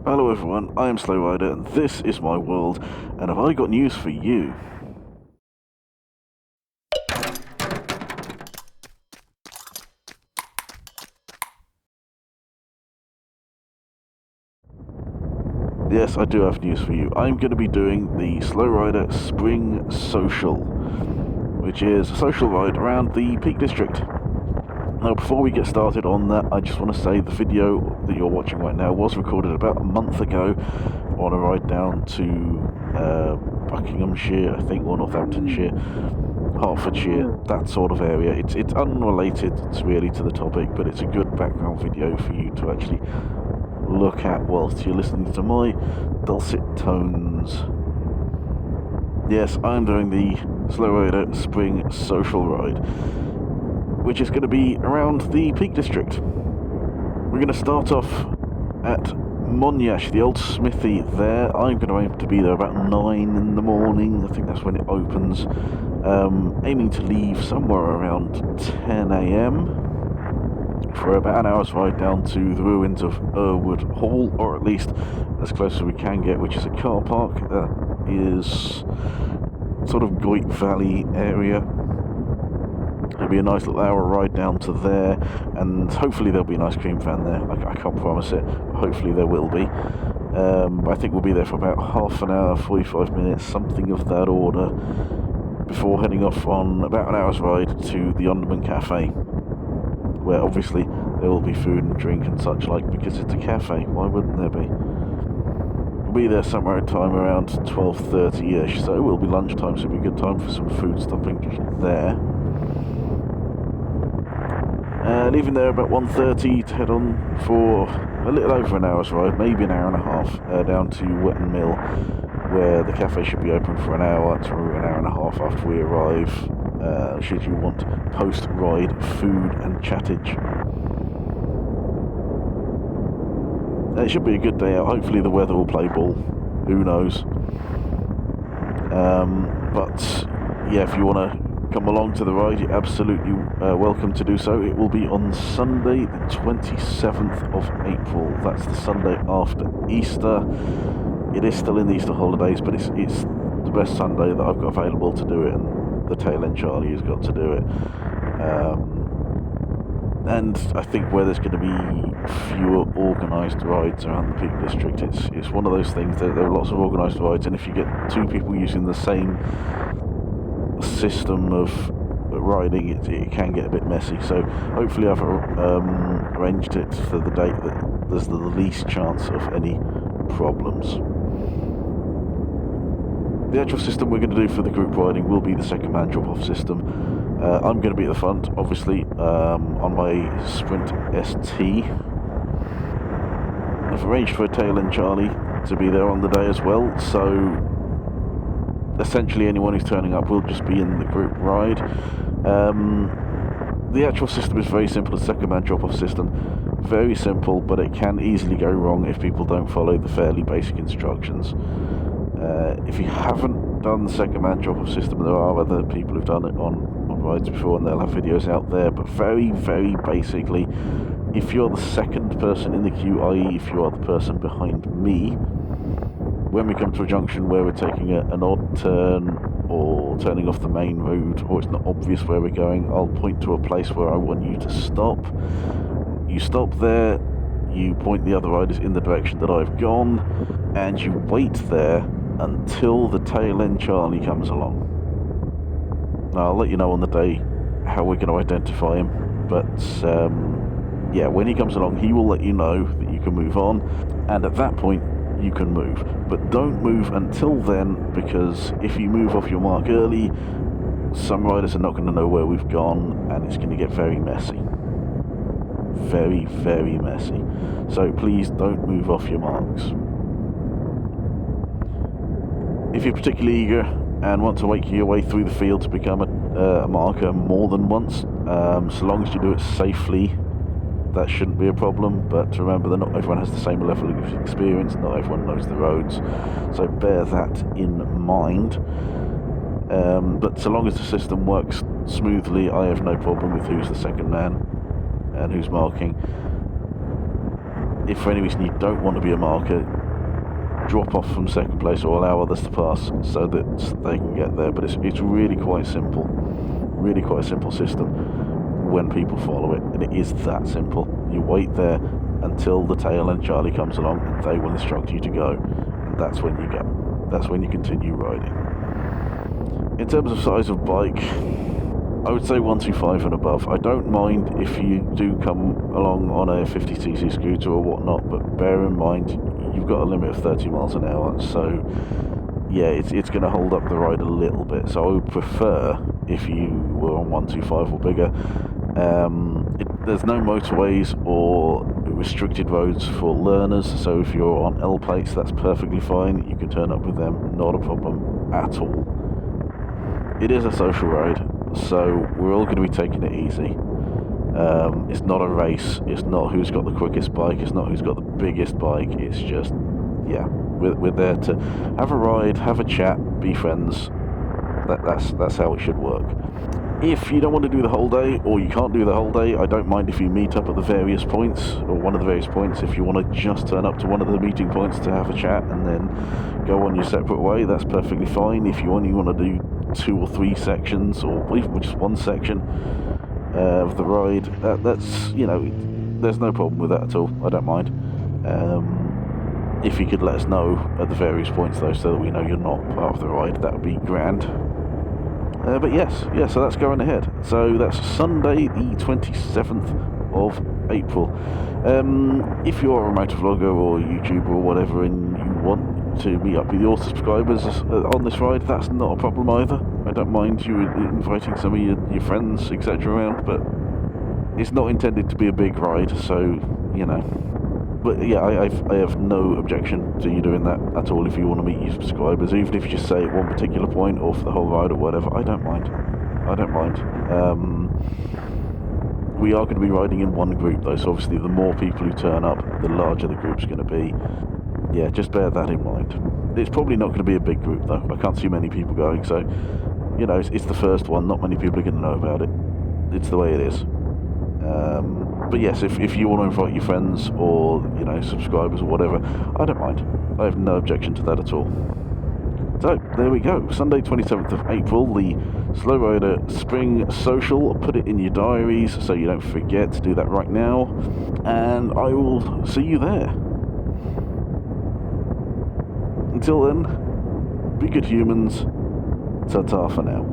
Hello everyone, I am SloRida and this is my world, and have I got news for you? Yes, I do have news for you. I'm going to be doing the SloRida Spring Social, which is a social ride around the Peak District. Now, before we get started on that, I just want to say the video that you're watching right now was recorded about a month ago on a ride down to Buckinghamshire, I think, or Northamptonshire, Hertfordshire, that sort of area. It's unrelated really to the topic, but it's a good background video for you to actually look at whilst you're listening to my dulcet tones. Yes, I'm doing the SloRida Spring Social Ride, which is going to be around the Peak District. We're going to start off at Monyash, the old Smithy there. I'm going to aim to be there about 9 in the morning. I think that's when it opens. Aiming to leave somewhere around 10 a.m. for about an hour's ride down to the ruins of Errwood Hall, or at least as close as we can get, which is a car park that is sort of Goit Valley area. It'll be a nice little hour ride down to there, and hopefully there'll be an ice cream van there. I can't promise it, but hopefully there will be. I think we'll be there for about half an hour, 45 minutes, something of that order, before heading off on about an hour's ride to the Yondermann cafe, where obviously there will be food and drink and such like, because it's a cafe. Why wouldn't there be? We'll be there somewhere at time around 12:30ish, so it will be lunchtime, so it'll be a good time for some food stuffing there. Leaving there about 1:30 to head on for a little over an hour's ride, maybe an hour and a half, down to Wetton Mill, where the cafe should be open for an hour to an hour and a half after we arrive, should you want post-ride food and chattage. It should be a good day out. Hopefully the weather will play ball. Who knows? But yeah, if you want to come along to the ride, you're absolutely welcome to do so. It will be on Sunday the 27th of April. That's the Sunday after Easter. It is still in the Easter holidays, but it's the best Sunday that I've got available to do it, and the tail end Charlie has got to do it. And I think where there's going to be fewer organised rides around the Peak District, it's one of those things that there are lots of organised rides, and if you get two people using the same system of riding, it can get a bit messy. So hopefully I've arranged it for the date that there's the least chance of any problems. The actual system we're going to do for the group riding will be the second man drop-off system. I'm going to be at the front, obviously, on my Sprint ST. I've arranged for a tail end Charlie to be there on the day as well, so essentially anyone who's turning up will just be in the group ride. The actual system is very simple, the second man drop-off system. Very simple, but it can easily go wrong if people don't follow the fairly basic instructions. If you haven't done the second man drop-off system, there are other people who've done it on rides before, and they'll have videos out there, but very, very basically, if you're the second person in the queue, i.e. if you are the person behind me, when we come to a junction where we're taking an odd turn or turning off the main route, or it's not obvious where we're going, I'll point to a place where I want you to stop. You stop there, you point the other riders in the direction that I've gone, and you wait there until the tail end Charlie comes along. Now, I'll let you know on the day how we're going to identify him, but yeah, when he comes along, he will let you know that you can move on, and at that point, you can move. But don't move until then, because if you move off your mark early, some riders are not going to know where we've gone, and it's going to get very messy. Very, very messy. So please don't move off your marks. If you're particularly eager and want to wake your way through the field to become a marker more than once, so long as you do it safely, that shouldn't be a problem. But remember that not everyone has the same level of experience, not everyone knows the roads, so bear that in mind. But so long as the system works smoothly, I have no problem with who's the second man and who's marking. if for any reason you don't want to be a marker, drop off from second place or allow others to pass so that they can get there. But it's really quite simple. Really quite a simple system when people follow it, and it is that simple. You wait there until the tail end Charlie comes along, and they will instruct you to go, and that's when you go. That's when you continue riding. In terms of size of bike, I would say 125 and above. I don't mind if you do come along on a 50cc scooter or whatnot, but bear in mind you've got a limit of 30 miles an hour, so yeah, it's going to hold up the ride a little bit. So I would prefer if you were on 125 or bigger. There's no motorways or restricted roads for learners, so if you're on L plates, that's perfectly fine. You can turn up with them, not a problem at all. It is a social ride, so we're all going to be taking it easy. It's not a race. It's not who's got the quickest bike. It's not who's got the biggest bike. It's just, yeah, we're there to have a ride, have a chat, be friends. That's how it should work. If you don't want to do the whole day, or you can't do the whole day, I don't mind if you meet up at the various points, or one of the various points. If you want to just turn up to one of the meeting points to have a chat and then go on your separate way, that's perfectly fine. If you only want to do 2 or 3 sections, or even just one section of the ride, that's, you know, there's no problem with that at all. I don't mind. If you could let us know at the various points though, so that we know you're not part of the ride, that would be grand. But yes, so that's going ahead. So that's Sunday the 27th of April. If you are a motovlogger or YouTuber or whatever and you want to meet up with your subscribers on this ride, that's not a problem either. I don't mind you inviting some of your friends, etc. around, but it's not intended to be a big ride, so, you know. But yeah, I have no objection to you doing that at all if you want to meet your subscribers, even if you just say at one particular point or for the whole ride or whatever. I don't mind. We are going to be riding in one group though, so obviously the more people who turn up, the larger the group's going to be. Yeah, just bear that in mind. It's probably not going to be a big group though. I can't see many people going, so, you know, it's the first one. Not many people are going to know about it. It's the way it is. But yes, if you want to invite your friends or, you know, subscribers or whatever, I don't mind. I have no objection to that at all. So, there we go. Sunday 27th of April, the SloRida Spring Social. Put it in your diaries so you don't forget to do that right now. And I will see you there. Until then, be good humans. Ta-ta for now.